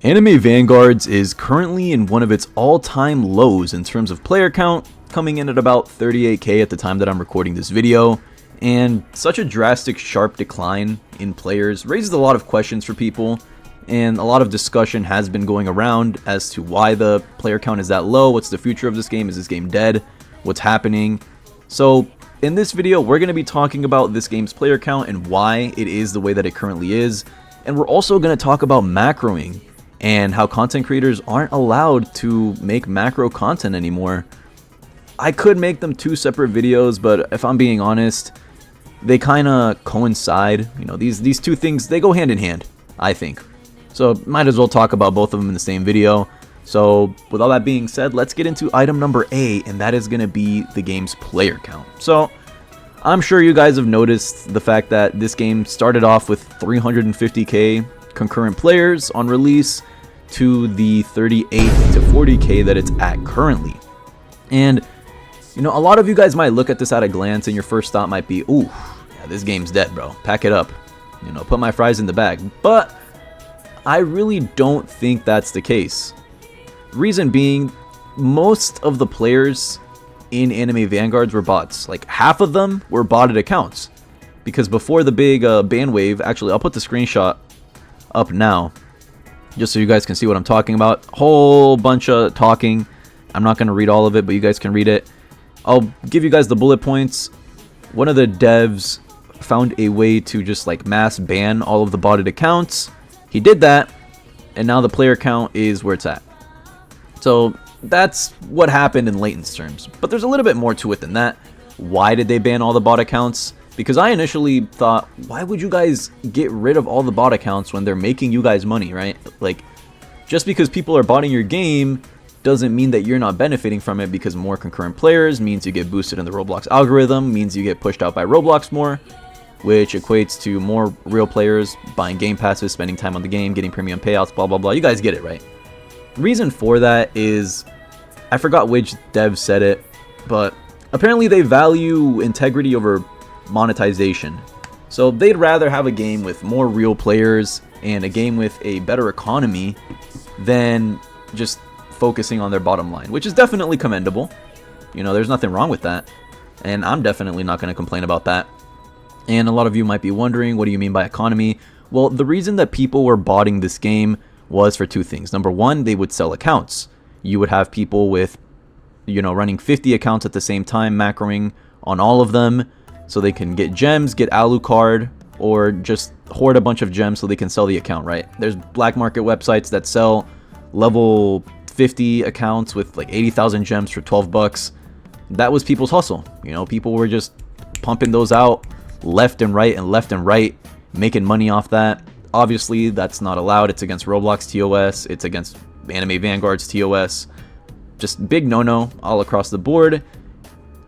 Anime Vanguards is currently in one of its all-time lows in terms of player count, coming in at about 38k at the time that I'm recording this video, and such a drastic sharp decline in players raises a lot of questions for people, and a lot of discussion has been going around as to why the player count is that low, what's the future of this game, is this game dead, what's happening. So in this video we're going to be talking about this game's player count and why it is the way that it currently is, and we're also going to talk about macroing and how content creators aren't allowed to make macro content anymore. I could make them two separate videos, but if I'm being honest, they kind of coincide. You know, these two things, they go hand in hand, I think. So might as well talk about both of them in the same video. So with all that being said, let's get into item number A, and that is going to be the game's player count. So I'm sure you guys have noticed the fact that this game started off with 350k concurrent players on release to the 38 to 40k that it's at currently. And you know, a lot of you guys might look at this at a glance and your first thought might be, ooh, yeah, this game's dead, bro. Pack it up. You know, put my fries in the bag. But I really don't think that's the case. Reason being, most of the players in Anime Vanguards were bots. Like half of them were botted accounts. Because before the big ban wave, actually I'll put the screenshot up now, just so you guys can see what I'm talking about. Whole bunch of talking. I'm not going to read all of it, but you guys can read it. I'll give you guys the bullet points. One of the devs found a way to just like mass ban all of the botted accounts. He did that, and now the player count is where it's at. So that's what happened in layman's terms. But there's a little bit more to it than that. Why did they ban all the bot accounts? Because I initially thought, why would you guys get rid of all the bot accounts when they're making you guys money, right? Like, just because people are botting your game doesn't mean that you're not benefiting from it, because more concurrent players means you get boosted in the Roblox algorithm, means you get pushed out by Roblox more, which equates to more real players buying game passes, spending time on the game, getting premium payouts, blah, blah, blah. You guys get it, right? Reason for that is, I forgot which dev said it, but apparently they value integrity over monetization. So they'd rather have a game with more real players and a game with a better economy than just focusing on their bottom line, which is definitely commendable. You know, there's nothing wrong with that, and I'm definitely not going to complain about that. And a lot of you might be wondering, what do you mean by economy? Well, the reason that people were botting this game was for two things. Number one, they would sell accounts. You would have people with, you know, running 50 accounts at the same time, macroing on all of them, so they can get gems, get Alucard, or just hoard a bunch of gems so they can sell the account, right? There's black market websites that sell level 50 accounts with like 80,000 gems for 12 bucks. That was people's hustle. You know, people were just pumping those out left and right, making money off that. Obviously, that's not allowed. It's against Roblox TOS. It's against Anime Vanguard's TOS. Just big no-no all across the board.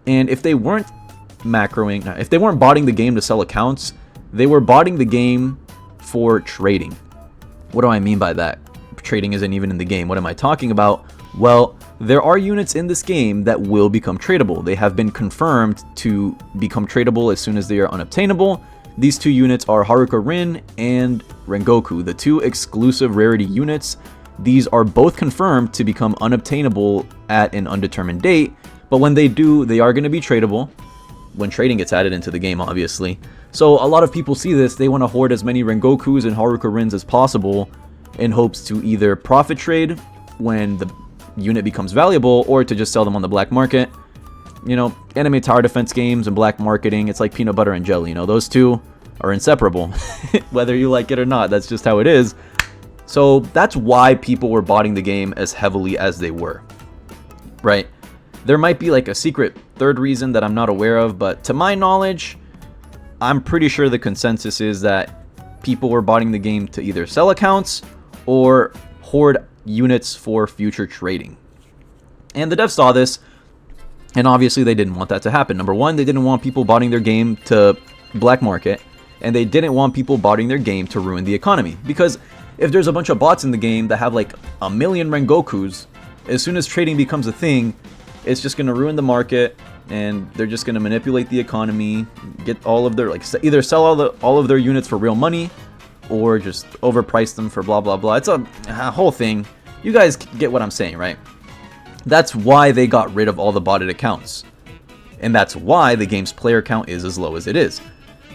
And if they weren't macroing, if they weren't botting the game to sell accounts, they were botting the game for trading. What do I mean by that? Trading isn't even in the game. What am I talking about? Well, there are units in this game that will become tradable. They have been confirmed to become tradable as soon as they are unobtainable. These two units are Haruka Rin and Rengoku, the two exclusive rarity units. These are both confirmed to become unobtainable at an undetermined date, but when they do, they are going to be tradable when trading gets added into the game, obviously. So a lot of people see this, they want to hoard as many Rengokus and Haruka Rins as possible in hopes to either profit trade when the unit becomes valuable, or to just sell them on the black market. You know, anime tower defense games and black marketing, it's like peanut butter and jelly. You know, those two are inseparable. Whether you like it or not, that's just how it is. So that's why people were botting the game as heavily as they were, right? There might be like a secret third reason that I'm not aware of, but to my knowledge, I'm pretty sure the consensus is that people were botting the game to either sell accounts or hoard units for future trading. And the devs saw this, and obviously they didn't want that to happen. Number one, they didn't want people botting their game to black market, and they didn't want people botting their game to ruin the economy. Because if there's a bunch of bots in the game that have like a million Rengokus, as soon as trading becomes a thing, it's just going to ruin the market, and they're just going to manipulate the economy, get all of their, like, either sell all of their units for real money, or just overprice them for blah blah blah. It's a whole thing. You guys get what I'm saying, right? That's why they got rid of all the botted accounts. And that's why the game's player count is as low as it is.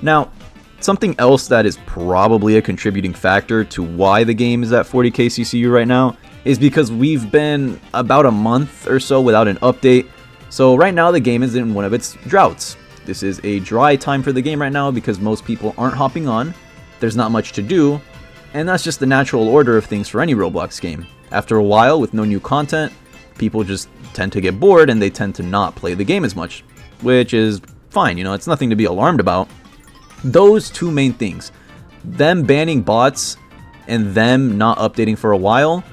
Now, something else that is probably a contributing factor to why the game is at 40k CCU right now is because we've been about a month or so without an update. So right now the game is in one of its droughts. This is a dry time for the game right now because most people aren't hopping on. There's not much to do. And that's just the natural order of things for any Roblox game. After a while, with no new content, people just tend to get bored and they tend to not play the game as much, which is fine, you know, it's nothing to be alarmed about. Those two main things, them banning bots and them not updating for a while,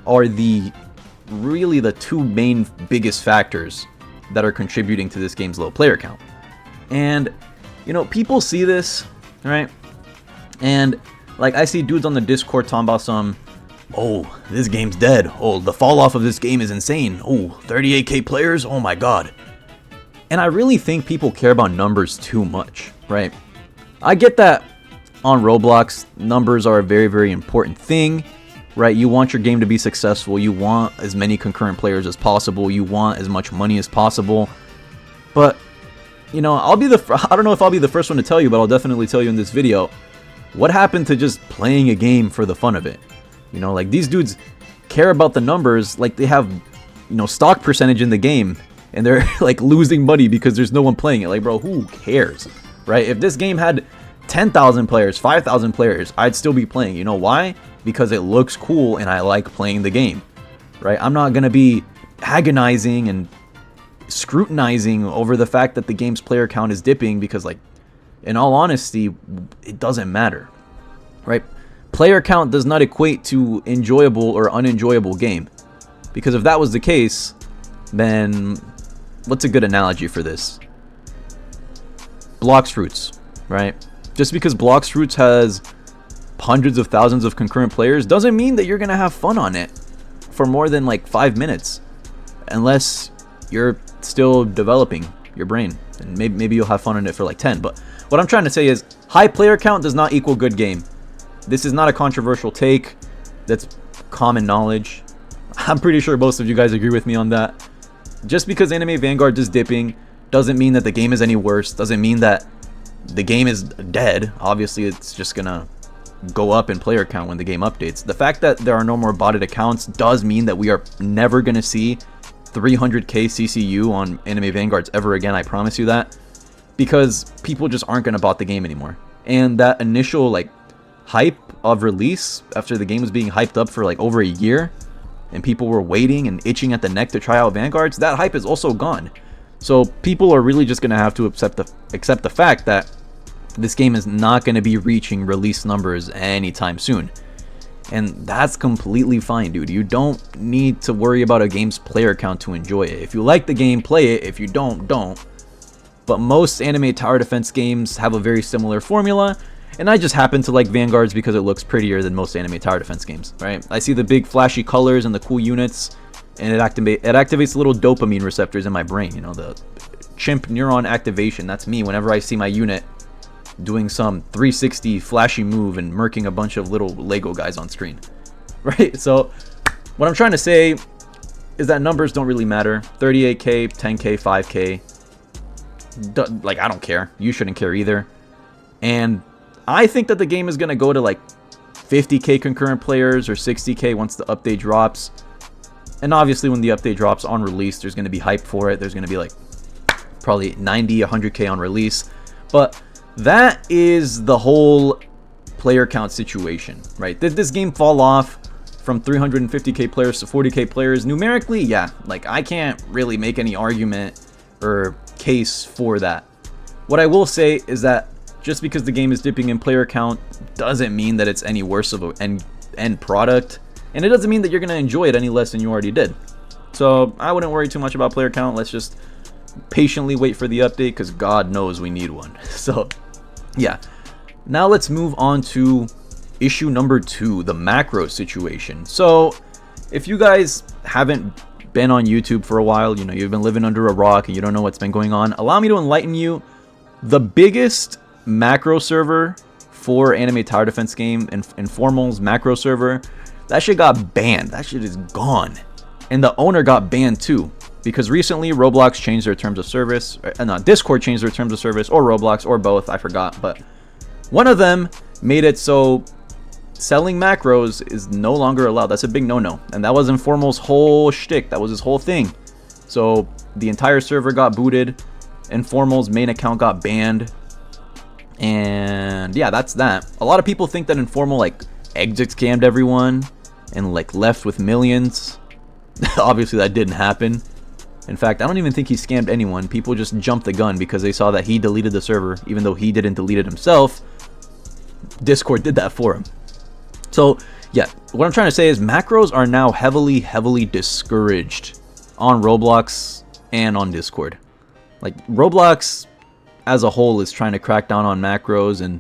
are really the two main biggest factors that are contributing to this game's low player count. And, you know, people see this, right? And, like, I see dudes on the Discord talking about some, oh, this game's dead. Oh, the fall off of this game is insane. Oh, 38k players? Oh my god. And I really think people care about numbers too much, right? I get that on Roblox, numbers are a very, very important thing, right? You want your game to be successful. You want as many concurrent players as possible. You want as much money as possible. But, you know, I don't know if I'll be the first one to tell you, but I'll definitely tell you in this video, what happened to just playing a game for the fun of it? You know, like, these dudes care about the numbers like they have, you know, stock percentage in the game, and they're like losing money because there's no one playing it. Like, bro, who cares, right? If this game had 10,000 players, 5,000 players, I'd still be playing. You know why? Because it looks cool and I like playing the game, right? I'm not gonna be agonizing and scrutinizing over the fact that the game's player count is dipping because, like, in all honesty, it doesn't matter, right? Player count does not equate to enjoyable or unenjoyable game. Because if that was the case, then what's a good analogy for this? Blox Fruits, right? Just because Blox Fruits has hundreds of thousands of concurrent players doesn't mean that you're going to have fun on it for more than like 5 minutes. Unless you're still developing your brain. And maybe you'll have fun on it for like 10. But what I'm trying to say is, high player count does not equal good game. This is not a controversial take. That's common knowledge. I'm pretty sure most of you guys agree with me on that. Just because Anime Vanguards is dipping doesn't mean that the game is any worse. Doesn't mean that the game is dead. Obviously, it's just gonna go up in player count when the game updates. The fact that there are no more botted accounts does mean that we are never gonna see 300k CCU on Anime Vanguards ever again. I promise you that. Because people just aren't gonna bot the game anymore. And that initial, like, hype of release after the game was being hyped up for like over a year and people were waiting and itching at the neck to try out Vanguards, that hype is also gone. So people are really just going to have to accept the fact that this game is not going to be reaching release numbers anytime soon. And that's completely fine, dude. You don't need to worry about a game's player count to enjoy it. If you like the game, play it. If you don't. But most anime tower defense games have a very similar formula. And I just happen to like Vanguards because it looks prettier than most anime tower defense games, right? I see the big flashy colors and the cool units, and it activates little dopamine receptors in my brain, you know, the chimp neuron activation. That's me whenever I see my unit doing some 360 flashy move and murking a bunch of little Lego guys on screen, right? So what I'm trying to say is that numbers don't really matter. 38k, 10k, 5k, like, I don't care. You shouldn't care either. And I think that the game is going to go to like 50k concurrent players or 60k once the update drops. And obviously when the update drops on release, there's going to be hype for it. There's going to be like probably 90, 100k on release. But that is the whole player count situation, right? Did this game fall off from 350k players to 40k players? Numerically, yeah. Like, I can't really make any argument or case for that. What I will say is that just because the game is dipping in player count doesn't mean that it's any worse of an end product. And it doesn't mean that you're going to enjoy it any less than you already did. So I wouldn't worry too much about player count. Let's just patiently wait for the update because God knows we need one. So yeah. Now let's move on to issue number 2, the macro situation. So if you guys haven't been on YouTube for a while, you know, you've been living under a rock and you don't know what's been going on, allow me to enlighten you. The biggest macro server 4 anime tower defense game in Informal's macro server. That shit got banned. That shit is gone. And the owner got banned too. Because recently Roblox changed their terms of service. Discord changed their terms of service. Or Roblox, or both. I forgot. But one of them made it so selling macros is no longer allowed. That's a big no-no. And that was Informal's whole shtick. That was his whole thing. So the entire server got booted. Informal's main account got banned. And yeah, that's that. A lot of people think that Informal like exit scammed everyone and like left with millions. Obviously that didn't happen. In fact, I don't even think he scammed anyone. People just jumped the gun because they saw that he deleted the server, even though he didn't delete it himself. Discord did that for him. So yeah, what I'm trying to say is macros are now heavily discouraged on Roblox and on Discord. Like Roblox as a whole is trying to crack down on macros, and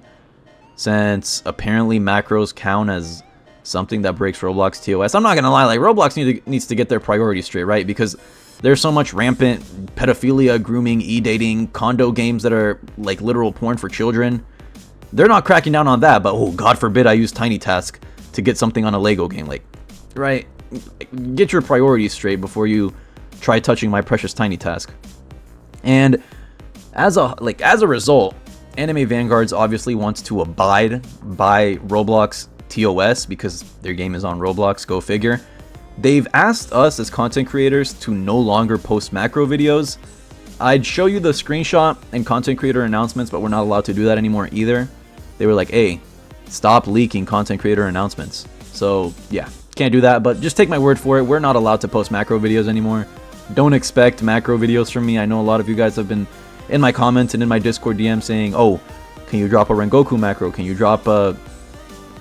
since apparently macros count as something that breaks Roblox TOS, I'm not gonna lie, like Roblox needs to get their priorities straight, right? Because there's so much rampant pedophilia, grooming, e-dating, condo games that are like literal porn for children. They're not cracking down on that, but oh, God forbid I use Tiny Task to get something on a Lego game. Like, right? Get your priorities straight before you try touching my precious Tiny Task. And as a result, Anime Vanguards obviously wants to abide by Roblox TOS because their game is on Roblox, go figure. They've asked us as content creators to no longer post macro videos. I'd show you the screenshot and content creator announcements, but we're not allowed to do that anymore either. They were like, hey, stop leaking content creator announcements. So yeah, can't do that, but just take my word for it. We're not allowed to post macro videos anymore. Don't expect macro videos from me. I know a lot of you guys have been in my comments and in my Discord DM saying, oh, can you drop a Rengoku macro? Can you drop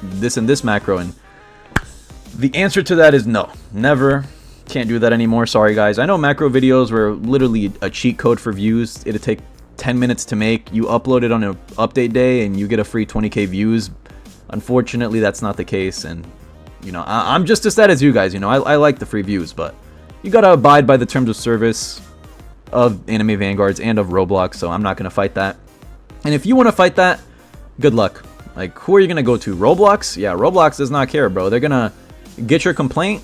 this and this macro? And the answer to that is no, never. Can't do that anymore. Sorry guys. I know macro videos were literally a cheat code for views. It'd take 10 minutes to make. You upload it on an update day and you get a free 20k views. Unfortunately, that's not the case. And you know, I'm just as sad as you guys. You know, I like the free views, but you gotta abide by the terms of service of Anime Vanguards and of Roblox, so I'm not gonna fight that. And if you want to fight that, good luck. Like, who are you gonna go to? Roblox? Yeah, Roblox does not care, bro. They're gonna get your complaint,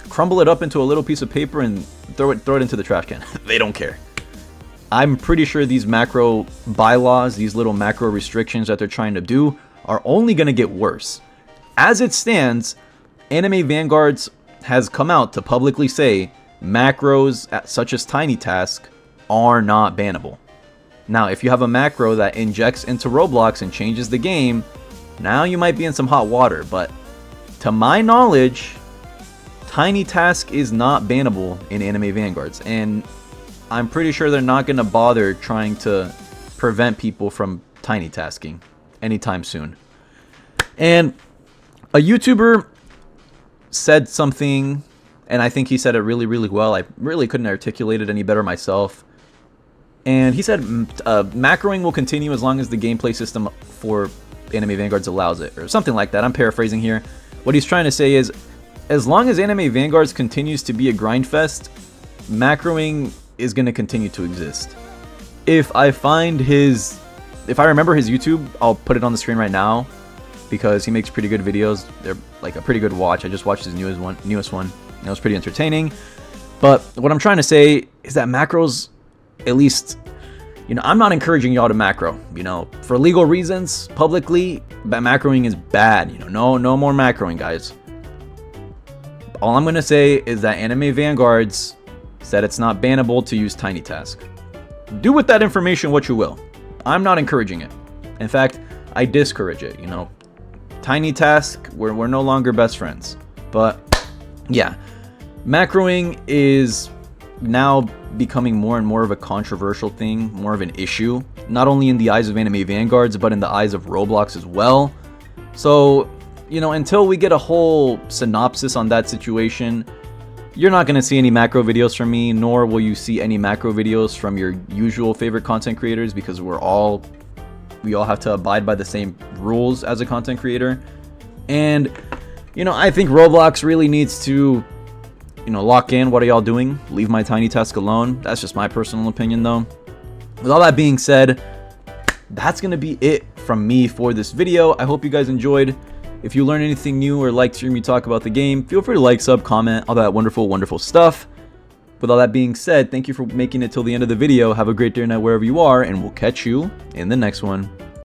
crumble it up into a little piece of paper, and throw it into the trash can. They don't care. I'm pretty sure these macro bylaws, these little macro restrictions that they're trying to do, are only gonna get worse. As it stands, Anime Vanguards has come out to publicly say macros such as Tiny Task are not bannable. Now, if you have a macro that injects into Roblox and changes the game, now you might be in some hot water, but to my knowledge, Tiny Task is not bannable in Anime Vanguards, and I'm pretty sure they're not going to bother trying to prevent people from Tiny Tasking anytime soon. And a YouTuber said something, and I think he said it really well. I really couldn't articulate it any better myself. And he said macroing will continue as long as the gameplay system for Anime Vanguards allows it, or something like that. I'm paraphrasing here. What he's trying to say is, as long as Anime Vanguards continues to be a grind fest, macroing is going to continue to exist. If I remember his YouTube, I'll put it on the screen right now, because he makes pretty good videos. They're like a pretty good watch. I just watched his newest one. It was pretty entertaining. But what I'm trying to say is that macros, at least, you know, I'm not encouraging y'all to macro. You know, for legal reasons, publicly, that macroing is bad. You know, no more macroing, guys. All I'm gonna say is that Anime Vanguards said it's not bannable to use Tiny Task. Do with that information what you will. I'm not encouraging it. In fact, I discourage it. You know, Tiny Task, we're no longer best friends. But yeah, macroing is now becoming more and more of a controversial thing, more of an issue, not only in the eyes of Anime Vanguards, but in the eyes of Roblox as well. So, you know, until we get a whole synopsis on that situation, you're not going to see any macro videos from me, nor will you see any macro videos from your usual favorite content creators, because we all have to abide by the same rules as a content creator. And, you know, I think Roblox really needs to, you know, lock in. What are y'all doing? Leave my Tiny Task alone. That's just my personal opinion, though. With all that being said, that's going to be it from me for this video. I hope you guys enjoyed. If you learned anything new or liked hearing me talk about the game, feel free to like, sub, comment, all that wonderful, wonderful stuff. With all that being said, thank you for making it till the end of the video. Have a great day or night wherever you are, and we'll catch you in the next one.